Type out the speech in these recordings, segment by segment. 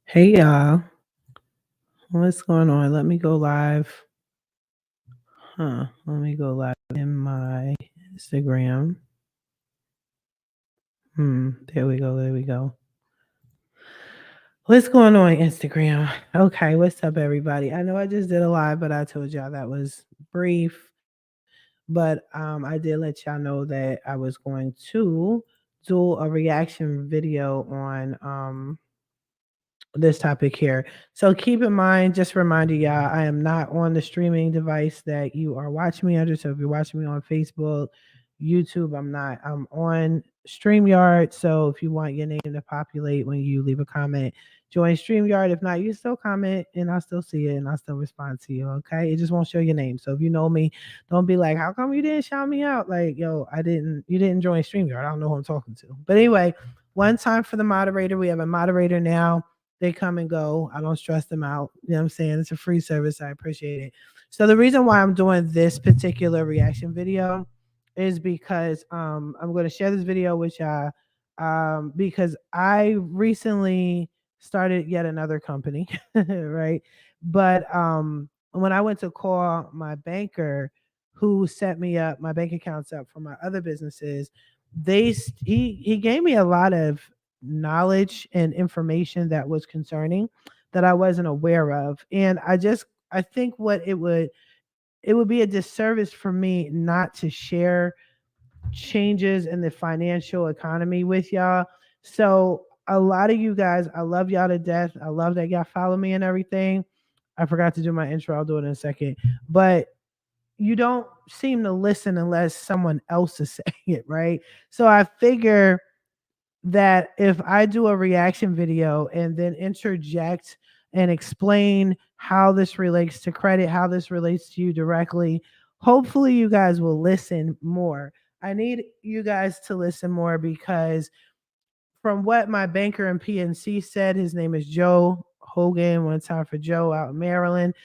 Hey y'all, what's going on? Let me go live. Let me go live in my Instagram. There we go. There we go. What's going on, Instagram? Okay, what's up, everybody? I know I just did a live, but I told y'all that was brief. But I did let y'all know that I was going to do a reaction video on this topic here. So keep in mind, just reminding y'all, I am not on the streaming device that you are watching me under. So if you're watching me on Facebook, YouTube, I'm not. I'm on StreamYard. So if you want your name to populate when you leave a comment, join StreamYard. If not, you still comment and I'll still see it and I'll still respond to you. Okay. It just won't show your name. So if you know me, don't be like, how come you didn't shout me out? Like, yo, you didn't join StreamYard. I don't know who I'm talking to. But anyway, one time for the moderator. We have a moderator now. They come and go. I don't stress them out. You know what I'm saying? It's a free service. I appreciate it. So the reason why I'm doing this particular reaction video is because I'm going to share this video with y'all because I recently started yet another company, right? But when I went to call my banker who set me up, my bank accounts up for my other businesses, he gave me a lot of knowledge and information that was concerning that I wasn't aware of. And I think what it would be a disservice for me not to share changes in the financial economy with y'all. So a lot of you guys, I love y'all to death. I love that y'all follow me and everything. I forgot to do my intro. I'll do it in a second. But you don't seem to listen unless someone else is saying it, right? So I figure that if I do a reaction video and then interject and explain how this relates to credit, how this relates to you directly, hopefully you guys will listen more. I need you guys to listen more because from what my banker in PNC said, his name is Joe Hogan. One time for Joe out in Maryland.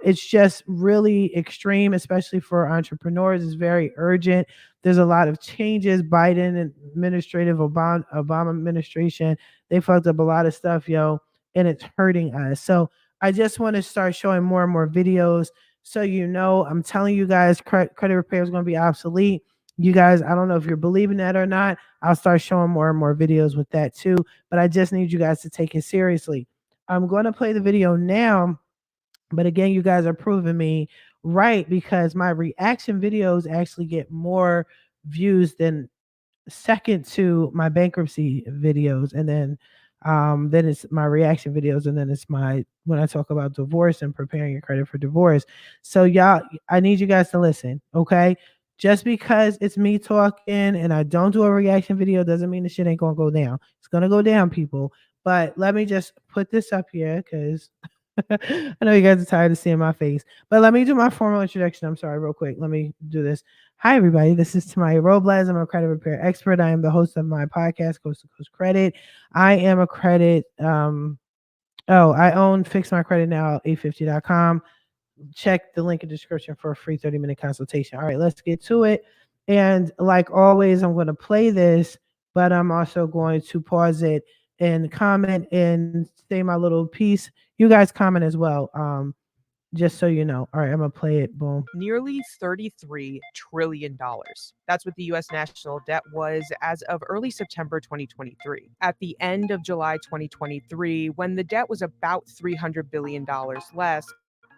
It's just really extreme, especially for entrepreneurs. It's very urgent. There's a lot of changes. Biden administrative, Obama administration, they fucked up a lot of stuff, yo, and it's hurting us. So I just want to start showing more and more videos. So I'm telling you guys, credit repair is going to be obsolete. You guys, I don't know if you're believing that or not. I'll start showing more and more videos with that too. But I just need you guys to take it seriously. I'm going to play the video now. But again, you guys are proving me right because my reaction videos actually get more views than second to my bankruptcy videos. And then it's my reaction videos. And then it's when I talk about divorce and preparing your credit for divorce. So y'all, I need you guys to listen. Okay. Just because it's me talking and I don't do a reaction video doesn't mean the shit ain't gonna go down. It's gonna go down, people. But let me just put this up here because I know you guys are tired of seeing my face. But let me do my formal introduction. I'm sorry, real quick. Let me do this. Hi, everybody. This is Tamiya Robles. I'm a credit repair expert. I am the host of my podcast, Coast to Coast Credit. I am a credit. I own Fix My Credit Now, 850.com. Check the link in the description for a free 30-minute consultation. All right, let's get to it. And like always, I'm going to play this, but I'm also going to pause it and comment and say my little piece. You guys comment as well. Just so you know. All right, I'm going to play it. Boom. Nearly $33 trillion. That's what the U.S. national debt was as of early September 2023. At the end of July 2023, when the debt was about $300 billion less,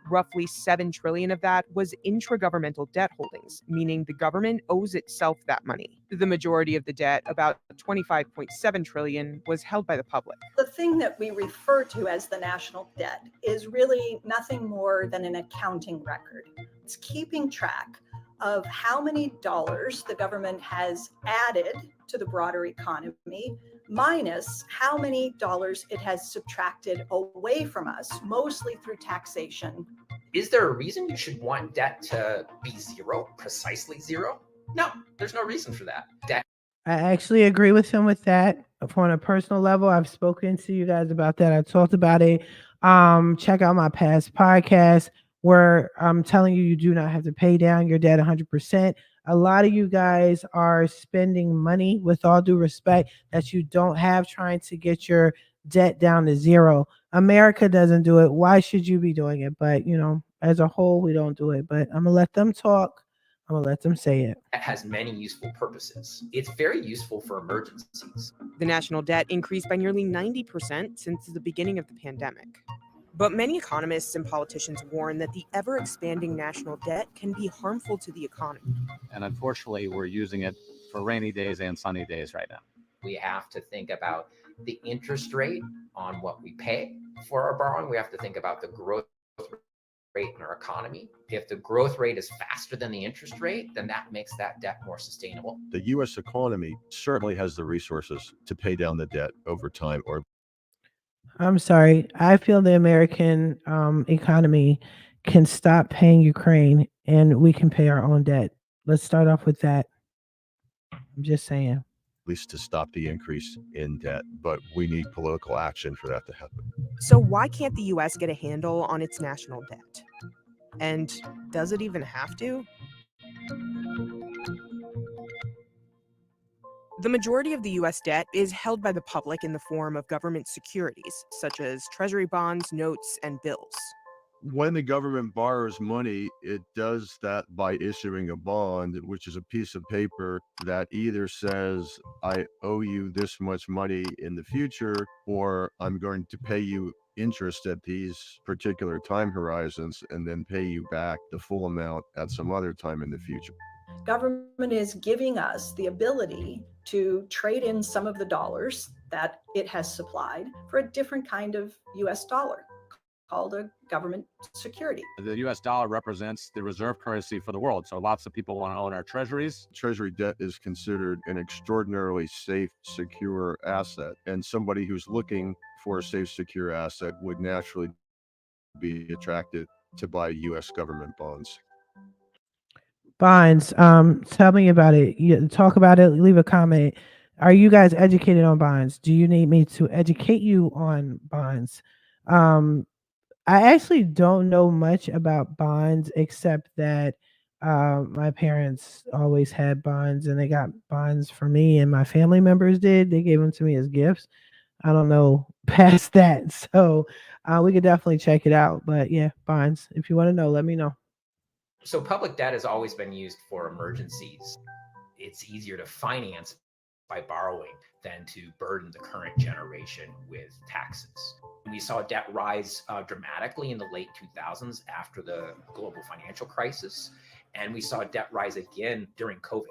roughly $7 trillion of that was intragovernmental debt holdings, meaning the government owes itself that money. The majority of the debt, about $25.7 trillion, was held by the public. The thing that we refer to as the national debt is really nothing more than an accounting record. It's keeping track of how many dollars the government has added to the broader economy, minus how many dollars it has subtracted away from us, mostly through taxation. Is there a reason you should want debt to be zero, precisely zero? No, there's no reason for that. Debt. I actually agree with him with that. On a personal level, I've spoken to you guys about that. I talked about it. Check out my past podcast where I'm telling you do not have to pay down your debt 100%. A lot of you guys are spending money, with all due respect, that you don't have, trying to get your debt down to zero. America doesn't do it. Why should you be doing it? But, as a whole, we don't do it. But I'm going to let them talk. I'm going to let them say it. That has many useful purposes. It's very useful for emergencies. The national debt increased by nearly 90% since the beginning of the pandemic. But many economists and politicians warn that the ever-expanding national debt can be harmful to the economy. And unfortunately, we're using it for rainy days and sunny days right now. We have to think about the interest rate on what we pay for our borrowing. We have to think about the growth rate in our economy. If the growth rate is faster than the interest rate, then that makes that debt more sustainable. The U.S. economy certainly has the resources to pay down the debt over time. I'm sorry. I feel the American economy can stop paying Ukraine and we can pay our own debt. Let's start off with that. I'm just saying. At least to stop the increase in debt, but we need political action for that to happen. So why can't the U.S. get a handle on its national debt? And does it even have to? The majority of the U.S. debt is held by the public in the form of government securities, such as treasury bonds, notes, and bills. When the government borrows money, it does that by issuing a bond, which is a piece of paper that either says, I owe you this much money in the future, or I'm going to pay you interest at these particular time horizons and then pay you back the full amount at some other time in the future. Government is giving us the ability to trade in some of the dollars that it has supplied for a different kind of US dollar called a government security. The US dollar represents the reserve currency for the world. So lots of people want to own our treasuries. Treasury debt is considered an extraordinarily safe, secure asset. And somebody who's looking for a safe, secure asset would naturally be attracted to buy US government bonds. Bonds. Tell me about it. You talk about it, leave a comment. Are you guys educated on bonds? Do you need me to educate you on bonds? I actually don't know much about bonds except that my parents always had bonds and they got bonds for me and my family members did. They gave them to me as gifts. I don't know past that. So we could definitely check it out. But yeah, bonds. If you want to know, let me know. So public debt has always been used for emergencies. It's easier to finance by borrowing than to burden the current generation with taxes. We saw debt rise dramatically in the late 2000s after the global financial crisis, and we saw debt rise again during COVID.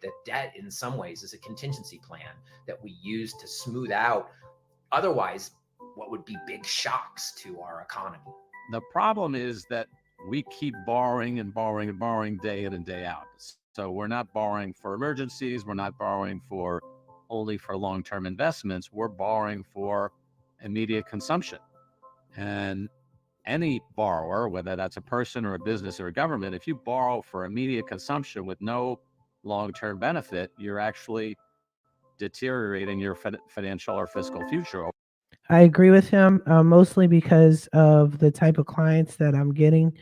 That debt, in some ways, is a contingency plan that we use to smooth out otherwise what would be big shocks to our economy. The problem is that we keep borrowing and borrowing and borrowing day in and day out. So we're not borrowing for emergencies. We're not borrowing for only for long-term investments. We're borrowing for immediate consumption. And any borrower, whether that's a person or a business or a government, if you borrow for immediate consumption with no long-term benefit, you're actually deteriorating your financial or fiscal future. I agree with him, mostly because of the type of clients that I'm getting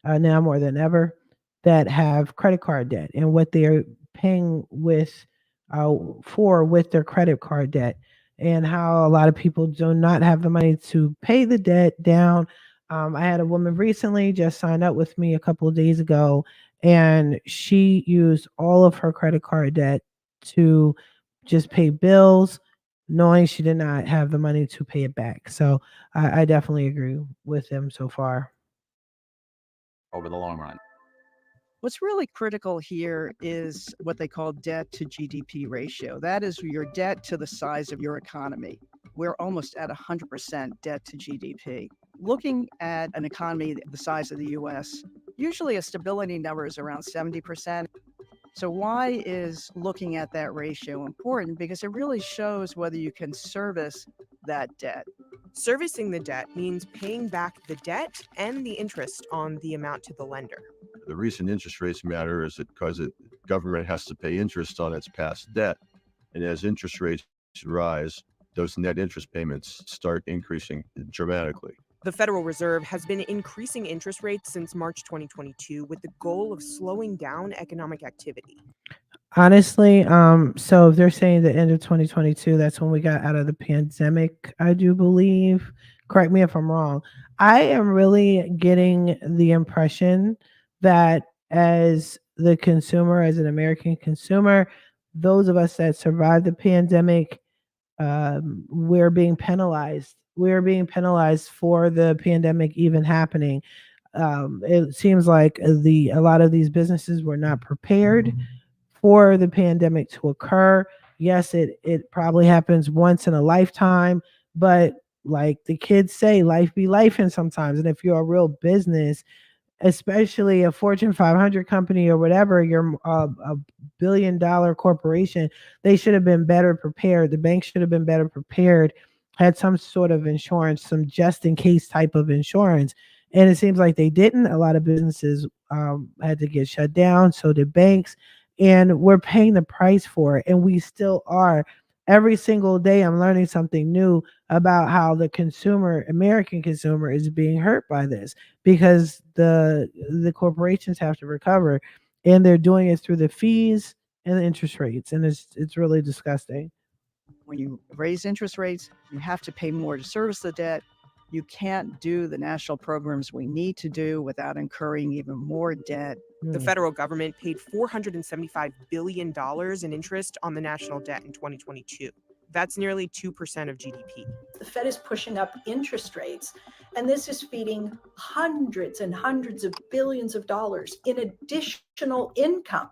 now more than ever that have credit card debt and what they're paying with their credit card debt, and how a lot of people do not have the money to pay the debt down. I had a woman recently just sign up with me a couple of days ago, and she used all of her credit card debt to just pay bills, knowing she did not have the money to pay it back. So I definitely agree with him so far. Over the long run. What's really critical here is what they call debt to GDP ratio. That is your debt to the size of your economy. We're almost at 100% debt to GDP. Looking at an economy the size of the US, usually a stability number is around 70%. So why is looking at that ratio important? Because it really shows whether you can service that debt. Servicing the debt means paying back the debt and the interest on the amount to the lender. The reason interest rates matter is because the government has to pay interest on its past debt. And as interest rates rise, those net interest payments start increasing dramatically. The Federal Reserve has been increasing interest rates since March 2022 with the goal of slowing down economic activity. Honestly, so if they're saying the end of 2022, that's when we got out of the pandemic, I do believe. Correct me if I'm wrong. I am really getting the impression that as the consumer, as an American consumer, those of us that survived the pandemic, we're being penalized. We're being penalized for the pandemic even happening. It seems like a lot of these businesses were not prepared for the pandemic to occur. Yes, it probably happens once in a lifetime, but like the kids say, life be life and sometimes. And if you're a real business, especially a Fortune 500 company or whatever, you're a billion-dollar corporation, they should have been better prepared. The bank should have been better prepared, had some sort of insurance, some just in case type of insurance. And it seems like they didn't. A lot of businesses had to get shut down. So did banks. And we're paying the price for it. And we still are. Every single day, I'm learning something new about how the consumer, American consumer, is being hurt by this because the corporations have to recover, and they're doing it through the fees and the interest rates, and it's really disgusting. When you raise interest rates, you have to pay more to service the debt. You can't do the national programs we need to do without incurring even more debt. The federal government paid $475 billion in interest on the national debt in 2022. That's nearly 2% of GDP. The Fed is pushing up interest rates, and this is feeding hundreds and hundreds of billions of dollars in additional income.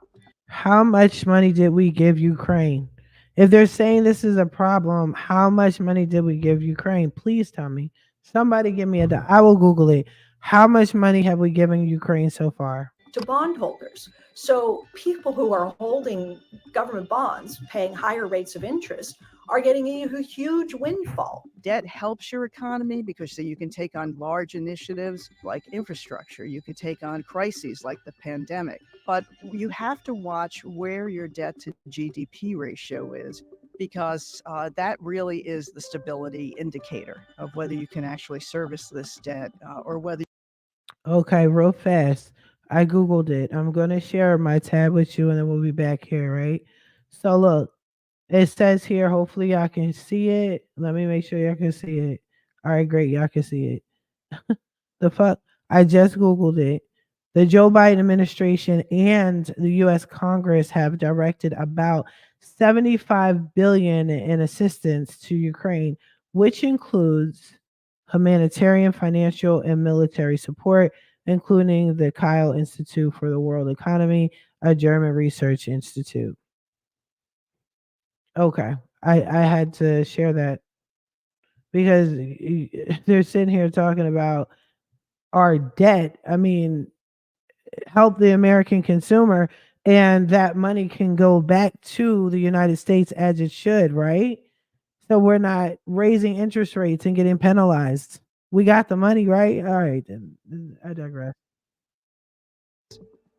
How much money did we give Ukraine? If they're saying this is a problem, how much money did we give Ukraine? Please tell me. Somebody give me I will Google it. How much money have we given Ukraine so far? To bondholders. So people who are holding government bonds, paying higher rates of interest, are getting a huge windfall. Debt helps your economy because so you can take on large initiatives like infrastructure. You can take on crises like the pandemic. But you have to watch where your debt to GDP ratio is because that really is the stability indicator of whether you can actually service this debt or whether. Okay, real fast. I Googled it. I'm going to share my tab with you and then we'll be back here, right? So, look, it says here, hopefully, y'all can see it. Let me make sure y'all can see it. All right, great. Y'all can see it. The fuck? I just Googled it. The Joe Biden administration and the US Congress have directed about 75 billion in assistance to Ukraine, which includes humanitarian, financial, and military support, including the Kyle Institute for the World Economy, a German research institute. Okay, I had to share that because they're sitting here talking about our debt. I mean, help the American consumer, and that money can go back to the United States as it should, right? So we're not raising interest rates and getting penalized. We got the money, right? All right, then I digress.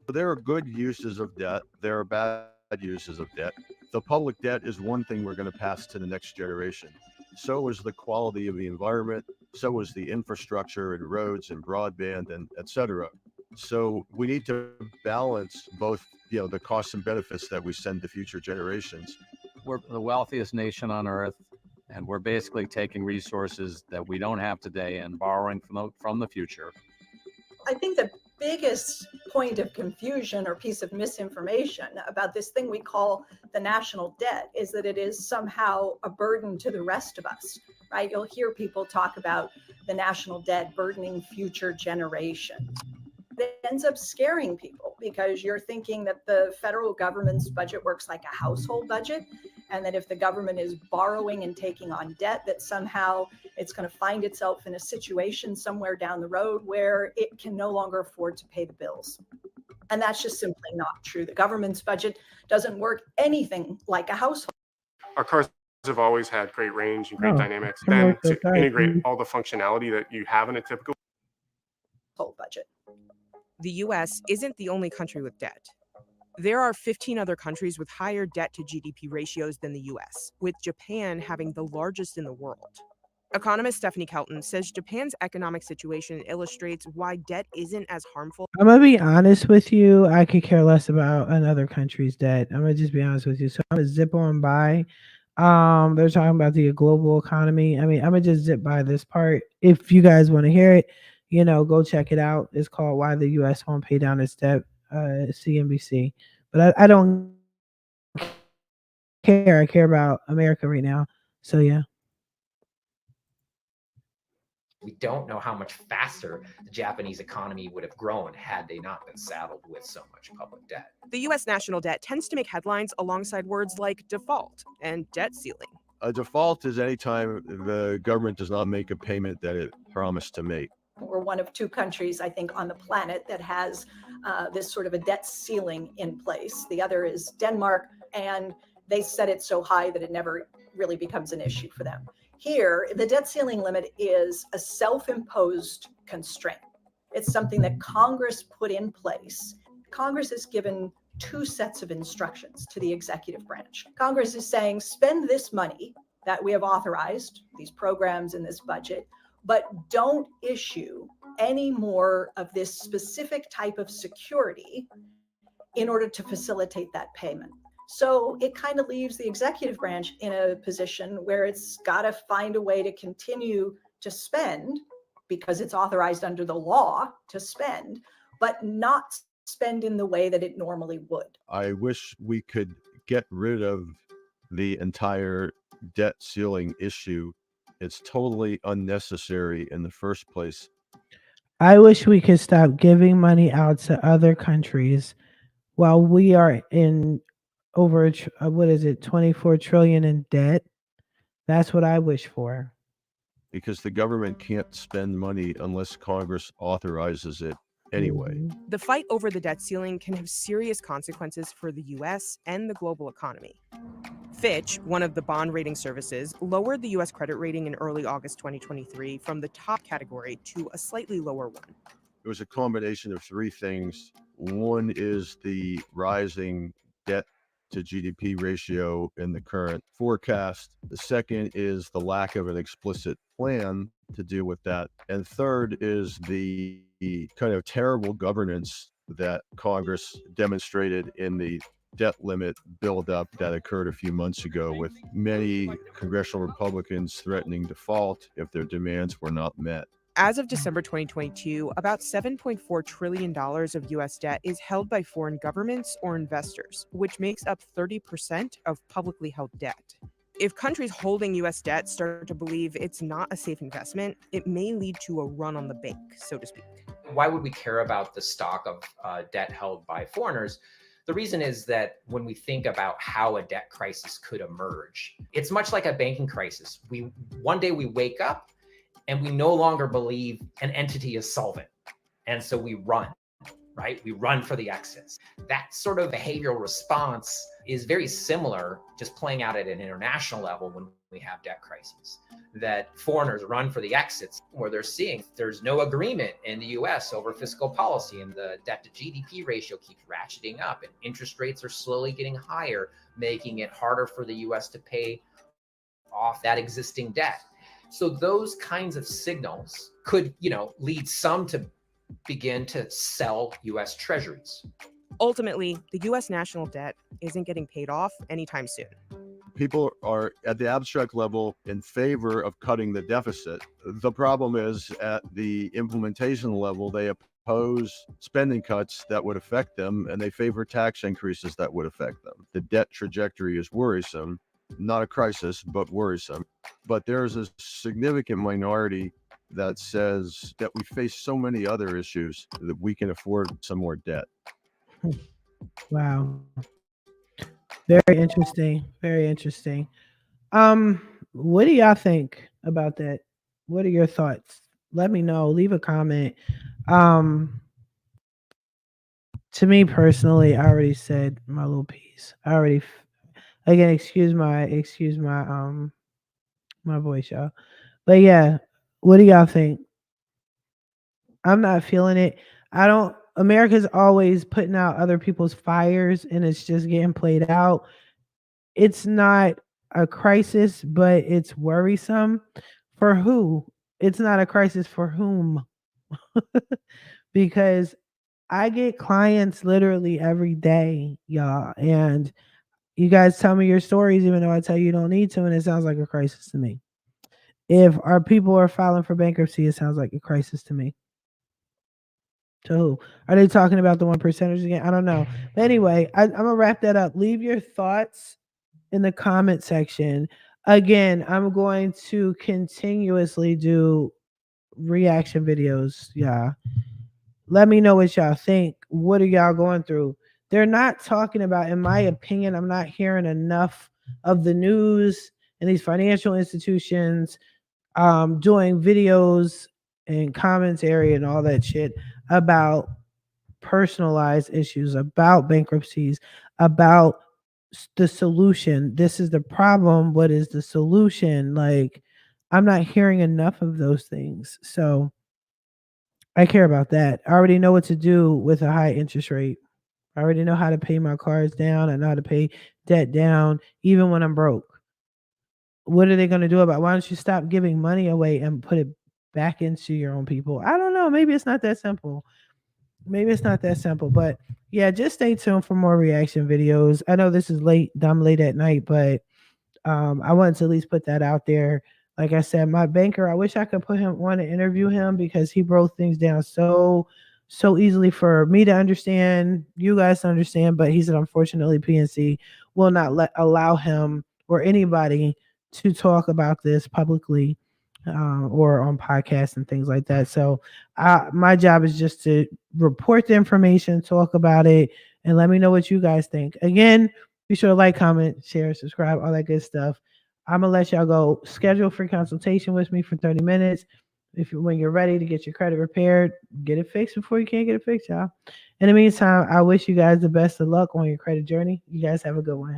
There are good uses of debt. There are bad uses of debt. The public debt is one thing we're going to pass to the next generation. So is the quality of the environment. So is the infrastructure and roads and broadband and et cetera. So we need to balance both, the costs and benefits that we send to future generations. We're the wealthiest nation on earth, and we're basically taking resources that we don't have today and borrowing from the future. I think the biggest point of confusion or piece of misinformation about this thing we call the national debt is that it is somehow a burden to the rest of us, right? You'll hear people talk about the national debt burdening future generations. It ends up scaring people because you're thinking that the federal government's budget works like a household budget, and that if the government is borrowing and taking on debt, that somehow it's going to find itself in a situation somewhere down the road where it can no longer afford to pay the bills. And that's just simply not true. The government's budget doesn't work anything like a household. Our cars have always had great range and great dynamics. Then to integrate all the functionality that you have in a typical budget. The US isn't the only country with debt. There are 15 other countries with higher debt to GDP ratios than the US, with Japan having the largest in the world. Economist Stephanie Kelton says Japan's economic situation illustrates why debt isn't as harmful. I'm gonna be honest with you. I could care less about another country's debt. I'm gonna just be honest with you. So I'm gonna zip on by. They're talking about the global economy. I mean, I'm gonna just zip by this part. If you guys want to hear it, go check it out. It's called "Why the U.S. Won't Pay Down Its Debt," CNBC. But I don't care. I care about America right now. So yeah. We don't know how much faster the Japanese economy would have grown had they not been saddled with so much public debt. The U.S. national debt tends to make headlines alongside words like default and debt ceiling. A default is anytime the government does not make a payment that it promised to make. We're one of two countries, I think, on the planet that has this sort of a debt ceiling in place. The other is Denmark, and they set it so high that it never really becomes an issue for them. Here, the debt ceiling limit is a self-imposed constraint. It's something that Congress put in place. Congress has given two sets of instructions to the executive branch. Congress is saying, spend this money that we have authorized, these programs in this budget, but don't issue any more of this specific type of security in order to facilitate that payment. So it kind of leaves the executive branch in a position where it's got to find a way to continue to spend because it's authorized under the law to spend, but not spend in the way that it normally would. I wish we could get rid of the entire debt ceiling issue. It's totally unnecessary in the first place. I wish we could stop giving money out to other countries while we are in over 24 trillion in debt. That's what I wish for. Because the government can't spend money unless Congress authorizes it anyway. The fight over the debt ceiling can have serious consequences for the U.S. and the global economy. Fitch, one of the bond rating services, lowered the U.S. credit rating in early August 2023 from the top category to a slightly lower one. It was a combination of three things. One is the rising debt to GDP ratio in the current forecast. The second is the lack of an explicit plan to deal with that. And third is the kind of terrible governance that Congress demonstrated in the debt limit buildup that occurred a few months ago, with many congressional Republicans threatening default if their demands were not met. As of December 2022, about $7.4 trillion of U.S. debt is held by foreign governments or investors, which makes up 30% of publicly held debt. If countries holding U.S. debt start to believe it's not a safe investment, it may lead to a run on the bank, so to speak. Why would we care about the stock of debt held by foreigners? The reason is that when we think about how a debt crisis could emerge, it's much like a banking crisis. One day we wake up and we no longer believe an entity is solvent. And so we run, right? We run for the exits. That sort of behavioral response is very similar, just playing out at an international level when we have debt crises, that foreigners run for the exits, where they're seeing there's no agreement in the US over fiscal policy, and the debt to GDP ratio keeps ratcheting up, and interest rates are slowly getting higher, making it harder for the US to pay off that existing debt. So those kinds of signals could, lead some to begin to sell U.S. treasuries. Ultimately, the U.S. national debt isn't getting paid off anytime soon. People are at the abstract level in favor of cutting the deficit. The problem is at the implementation level, they oppose spending cuts that would affect them, and they favor tax increases that would affect them. The debt trajectory is worrisome. Not a crisis, but worrisome. But there's a significant minority that says that we face so many other issues that we can afford some more debt. Wow. Very interesting. Very interesting. What do y'all think about that? What are your thoughts? Let me know. Leave a comment. To me personally, I already said my little piece. Again, excuse my my voice, y'all. But yeah, what do y'all think? I'm not feeling it. America's always putting out other people's fires and it's just getting played out. It's not a crisis, but it's worrisome For who? It's not a crisis for whom? Because I get clients literally every day, y'all. And you guys tell me your stories, even though I tell you don't need to, and it sounds like a crisis to me. If our people are filing for bankruptcy, it sounds like a crisis to me. To who? Are they talking about the 1%ers again? I don't know. But anyway, I'm going to wrap that up. Leave your thoughts in the comment section. Again, I'm going to continuously do reaction videos. Yeah. Let me know what y'all think. What are y'all going through? They're not talking about, in my opinion, I'm not hearing enough of the news and these financial institutions doing videos and commentary and all that shit about personalized issues, about bankruptcies, about the solution. This is the problem. What is the solution? Like, I'm not hearing enough of those things. So I care about that. I already know what to do with a high interest rate. I already know how to pay my cards down. I know how to pay debt down, even when I'm broke. What are they going to do about it? Why don't you stop giving money away and put it back into your own people? I don't know. Maybe it's not that simple. Maybe it's not that simple. But yeah, just stay tuned for more reaction videos. I know this is late, dumb late at night, but I wanted to at least put that out there. Like I said, my banker, I wish I could put him on and interview him because he broke things down so easily for me to understand, you guys to understand. But he said, unfortunately, PNC will not allow him or anybody to talk about this publicly or on podcasts and things like that. So my job is just to report the information, talk about it, and let me know what you guys think. Again, be sure to like, comment, share, subscribe, all that good stuff. I'm gonna let y'all go. Schedule free consultation with me for 30 minutes. When you're ready to get your credit repaired, get it fixed before you can't get it fixed, y'all. In the meantime, I wish you guys the best of luck on your credit journey. You guys have a good one.